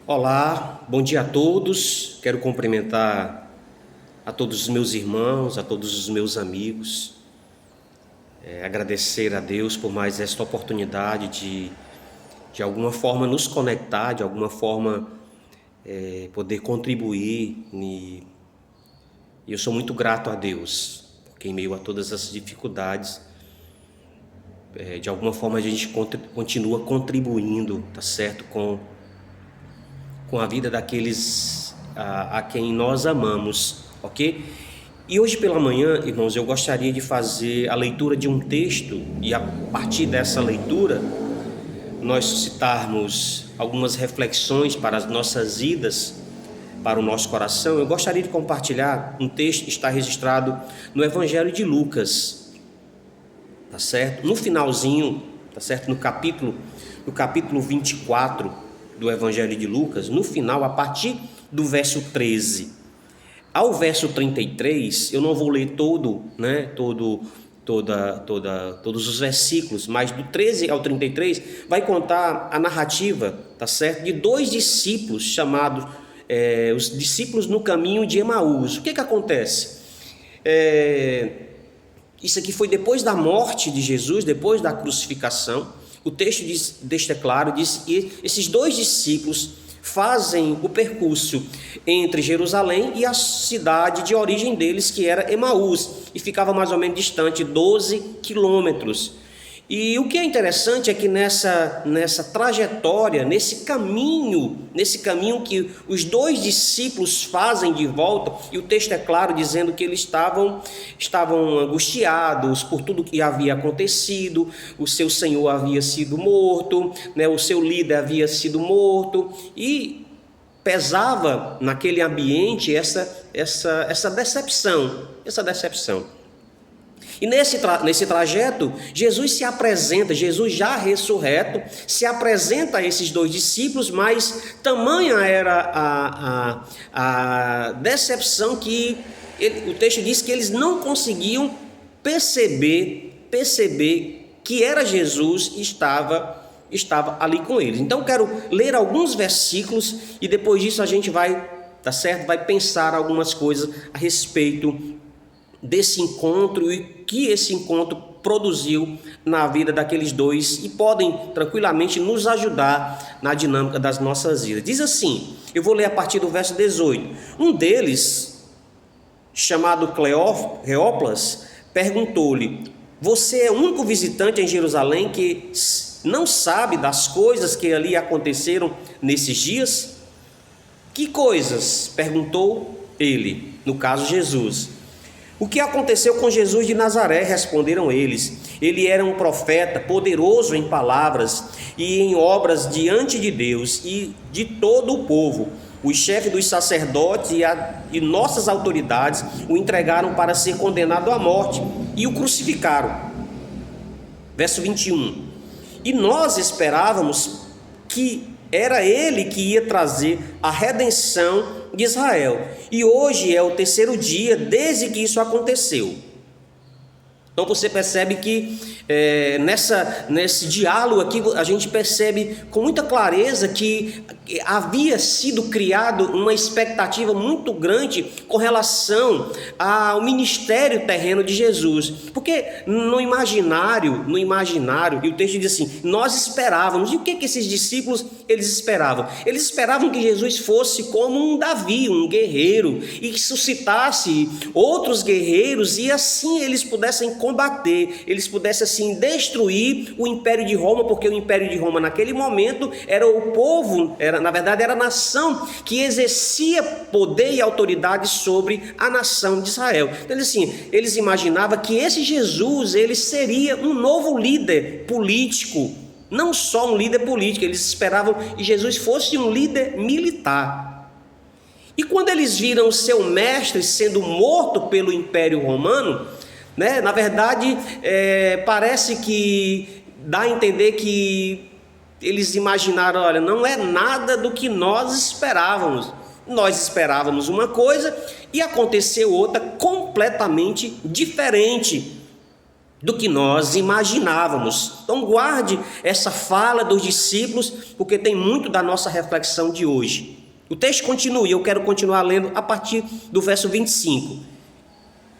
Olá, bom dia a todos. Quero cumprimentar a todos os meus irmãos, a todos os meus amigos. Agradecer a Deus por mais esta oportunidade de alguma forma nos conectar, de alguma forma poder contribuir. E eu sou muito grato a Deus, porque em meio a todas as dificuldades, de alguma forma a gente continua contribuindo, tá certo? Com a vida daqueles a quem nós amamos, ok? E hoje pela manhã, irmãos, eu gostaria de fazer a leitura de um texto e a partir dessa leitura nós suscitarmos algumas reflexões para as nossas vidas, para o nosso coração. Eu gostaria de compartilhar um texto que está registrado no Evangelho de Lucas, tá certo? No finalzinho, tá certo? No capítulo 24 do Evangelho de Lucas, no final, a partir do verso 13 ao verso 33, eu não vou ler todos os versículos, mas do 13 ao 33 vai contar a narrativa, tá certo? De dois discípulos chamados, os discípulos no caminho de Emaús. O que acontece? Isso aqui foi depois da morte de Jesus, depois da crucificação. O texto deixa claro, diz que esses dois discípulos fazem o percurso entre Jerusalém e a cidade de origem deles, que era Emaús, e ficava mais ou menos distante 12 quilômetros. E o que é interessante é que nessa trajetória, nesse caminho que os dois discípulos fazem de volta, e o texto é claro dizendo que eles estavam angustiados por tudo que havia acontecido, o seu Senhor havia sido morto, o seu líder havia sido morto, e pesava naquele ambiente essa decepção. E nesse trajeto, Jesus se apresenta, Jesus já ressurreto, se apresenta a esses dois discípulos, mas tamanha era a decepção que o texto diz que eles não conseguiam perceber que era Jesus e estava ali com eles. Então quero ler alguns versículos e depois disso a gente vai pensar algumas coisas a respeito desse encontro e que esse encontro produziu na vida daqueles dois e podem tranquilamente nos ajudar na dinâmica das nossas vidas. Diz assim, eu vou ler a partir do verso 18. Um deles, chamado Cleópas, perguntou-lhe: você é o único visitante em Jerusalém que não sabe das coisas que ali aconteceram nesses dias? Que coisas? Perguntou ele, no caso Jesus. O que aconteceu com Jesus de Nazaré? Responderam eles. Ele era um profeta, poderoso em palavras e em obras diante de Deus e de todo o povo. Os chefes dos sacerdotes e nossas autoridades o entregaram para ser condenado à morte e o crucificaram. Verso 21. E nós esperávamos que era ele que ia trazer a redenção de Israel. E hoje é o terceiro dia desde que isso aconteceu. Então você percebe que nesse diálogo aqui a gente percebe com muita clareza que havia sido criado uma expectativa muito grande com relação ao ministério terreno de Jesus, porque no imaginário, e o texto diz assim, nós esperávamos. E o que esses discípulos eles esperavam? Eles esperavam que Jesus fosse como um Davi, um guerreiro, e que suscitasse outros guerreiros e assim eles pudessem combater, eles pudessem assim destruir o Império de Roma, porque o Império de Roma naquele momento era o povo, na verdade era a nação que exercia poder e autoridade sobre a nação de Israel. Então eles imaginavam que esse Jesus ele seria um novo líder político, não só um líder político, eles esperavam que Jesus fosse um líder militar. E quando eles viram o seu mestre sendo morto pelo Império Romano, na verdade, parece que dá a entender que eles imaginaram, olha, não é nada do que nós esperávamos. Nós esperávamos uma coisa e aconteceu outra completamente diferente. do que nós imaginávamos. Então guarde essa fala dos discípulos, porque tem muito da nossa reflexão de hoje. O texto continua, e eu quero continuar lendo a partir do verso 25.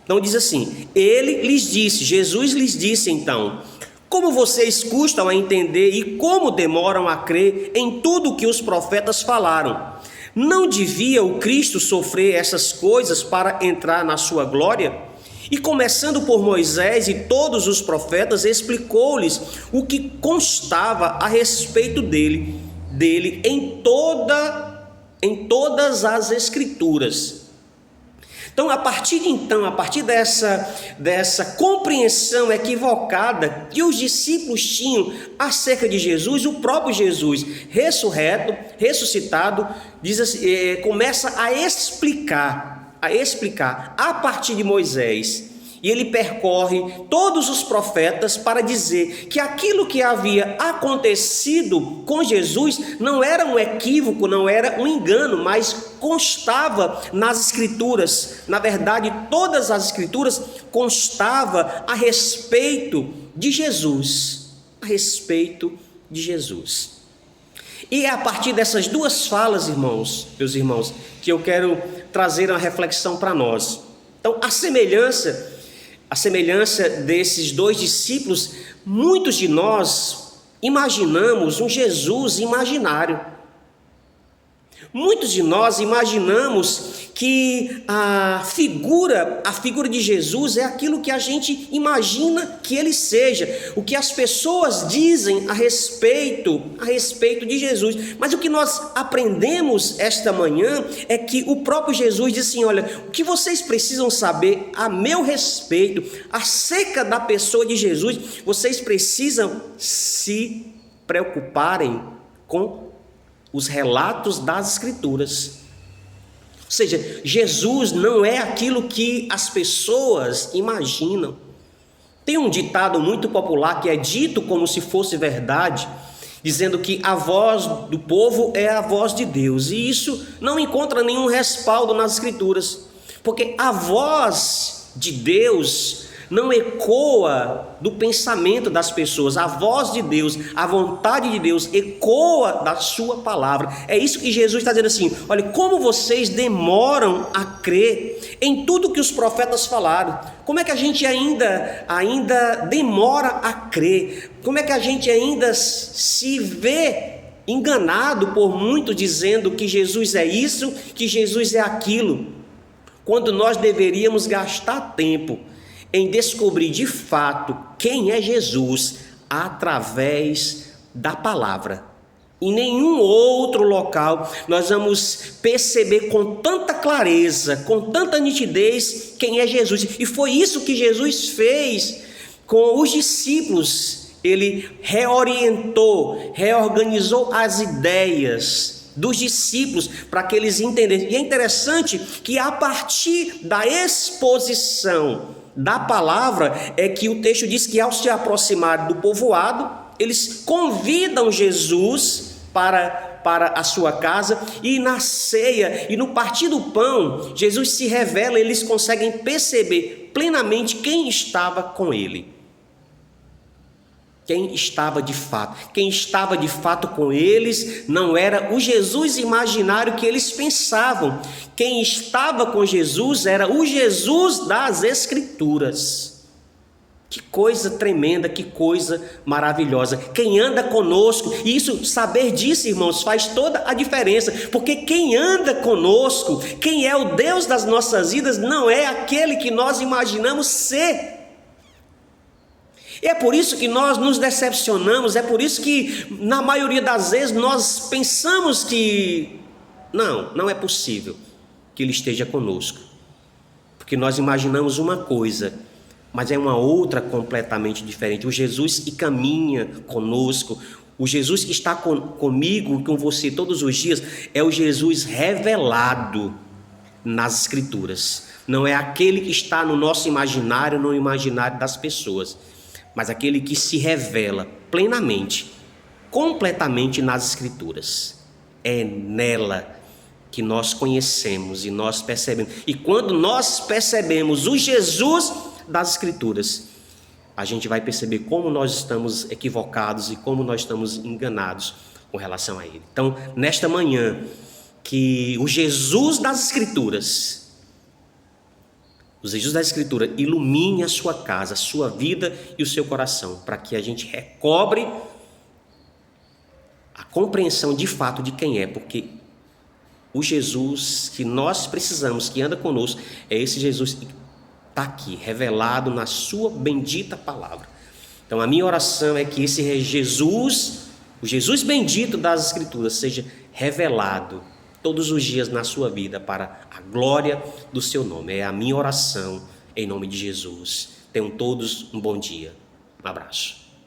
Então diz assim: ele lhes disse, Jesus lhes disse então: como vocês custam a entender e como demoram a crer em tudo o que os profetas falaram? Não devia o Cristo sofrer essas coisas para entrar na sua glória? E começando por Moisés e todos os profetas, explicou-lhes o que constava a respeito dele em todas as Escrituras. Então, a partir dessa compreensão equivocada que os discípulos tinham acerca de Jesus, o próprio Jesus ressuscitado, começa a explicar a partir de Moisés. E ele percorre todos os profetas para dizer que aquilo que havia acontecido com Jesus não era um equívoco, não era um engano, mas constava nas Escrituras. Na verdade, todas as Escrituras constavam a respeito de Jesus. A respeito de Jesus. E é a partir dessas duas falas, meus irmãos, que eu quero trazer uma reflexão para nós. Então, a semelhança desses dois discípulos, muitos de nós imaginamos um Jesus imaginário. Muitos de nós imaginamos que a figura de Jesus é aquilo que a gente imagina que ele seja, o que as pessoas dizem a respeito de Jesus. Mas o que nós aprendemos esta manhã é que o próprio Jesus disse assim: olha, o que vocês precisam saber a meu respeito, acerca da pessoa de Jesus, vocês precisam se preocuparem com os relatos das Escrituras. Ou seja, Jesus não é aquilo que as pessoas imaginam. Tem um ditado muito popular que é dito como se fosse verdade, dizendo que a voz do povo é a voz de Deus. E isso não encontra nenhum respaldo nas Escrituras, porque a voz de Deus não ecoa do pensamento das pessoas. A voz de Deus, a vontade de Deus ecoa da sua palavra. É isso que Jesus está dizendo assim: olha, como vocês demoram a crer em tudo que os profetas falaram. Como é que a gente ainda demora a crer? Como é que a gente ainda se vê enganado por muitos dizendo que Jesus é isso, que Jesus é aquilo, quando nós deveríamos gastar tempo em descobrir de fato quem é Jesus através da palavra. Em nenhum outro local nós vamos perceber com tanta clareza, com tanta nitidez quem é Jesus. E foi isso que Jesus fez com os discípulos. Ele reorganizou as ideias dos discípulos para que eles entendessem. E é interessante que a partir da exposição da palavra é que o texto diz que ao se aproximar do povoado, eles convidam Jesus para a sua casa, e na ceia e no partir do pão, Jesus se revela, eles conseguem perceber plenamente quem estava com ele. Quem estava de fato com eles não era o Jesus imaginário que eles pensavam. Quem estava com Jesus era o Jesus das Escrituras. Que coisa tremenda, que coisa maravilhosa. Quem anda conosco, e isso, saber disso, irmãos, faz toda a diferença, porque quem anda conosco, quem é o Deus das nossas vidas, não é aquele que nós imaginamos ser. E é por isso que nós nos decepcionamos, é por isso que na maioria das vezes nós pensamos que não é possível que Ele esteja conosco, porque nós imaginamos uma coisa, mas é uma outra completamente diferente. O Jesus que caminha conosco, o Jesus que está comigo, com você todos os dias, é o Jesus revelado nas Escrituras. Não é aquele que está no nosso imaginário, no imaginário das pessoas, mas aquele que se revela plenamente, completamente nas Escrituras. É nela que nós conhecemos e nós percebemos. E quando nós percebemos o Jesus das Escrituras, a gente vai perceber como nós estamos equivocados e como nós estamos enganados com relação a Ele. Então, nesta manhã, que o Jesus das Escrituras, o Jesus da Escritura, ilumine a sua casa, a sua vida e o seu coração, para que a gente recobre a compreensão de fato de quem é, porque o Jesus que nós precisamos, que anda conosco, é esse Jesus que está aqui, revelado na sua bendita palavra. Então a minha oração é que esse Jesus, o Jesus bendito das Escrituras, seja revelado todos os dias na sua vida para a glória do seu nome. É a minha oração em nome de Jesus. Tenham todos um bom dia. Um abraço.